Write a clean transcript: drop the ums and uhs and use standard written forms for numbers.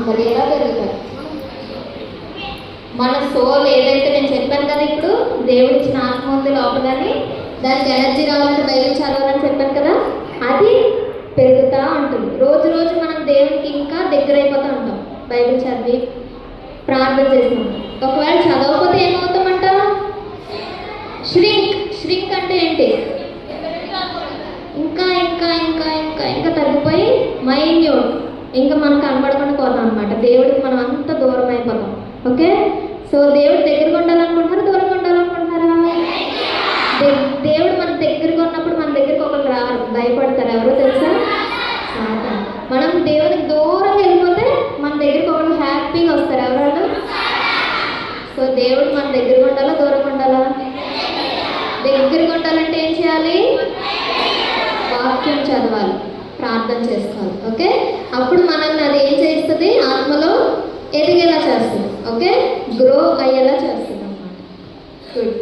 మరి ఎలా పెరుగుతాయి? మన సోల్ ఏదైతే నేను చెప్పాను కదా, ఇప్పుడు దేవుడు ఇచ్చిన ఆత్మ ఉంది లోపలని, దానికి ఎనర్జీ రావాలంటే బైబిల్ చదవాలని చెప్పాను కదా, అది పెరుగుతూ ఉంటుంది. రోజు రోజు మనం దేవునికి ఇంకా దగ్గర అయిపోతూ ఉంటాం బైబిల్ చదివి ప్రార్థన చేస్తాం. ఒకవేళ చదవకపోతే ఏమవుతామంట? ష్రింక్ అంటే ఏంటి? ఇంకా ఇంకా ఇంకా ఇంకా ఇంకా తగ్గిపోయి మైన్యూట్, ఇంకా మనకు కనబడకుండా పోతాం అనమాట. దేవుడికి మనం అంత దూరం అయిపోతాం. ఓకే, సో దేవుడు దగ్గరగా ఉండాలనుకుంటున్నారా, దూరంగా ఉండాలనుకుంటున్నారా? దేవుడు మన దగ్గరగా ఉన్నప్పుడు మన దగ్గరికి ఒకరు రారు, భయపడతారు. ఎవరో తెలుసా? సాతాను. మనం దేవుడికి దూరంగా వెళ్ళిపోతే మన దగ్గరికి ఒకరు హ్యాపీగా వస్తారు. ఎవరు? సో దేవుడు మన దగ్గరగా ఉండాలా, దూరంగా ఉండాలా? దగ్గరగా ఉండాలంటే ఏం చేయాలి? వాక్యం చదవాలి, ప్రార్థన చేసుకోవాలి. ఓకే, అప్పుడు మనల్ని అది ఏం చేస్తుంది? ఆత్మలో ఎదిగేలా చేస్తుంది. ఓకే, గ్రో అయ్యేలా చేస్తుంది అన్నమాట. గుడ్.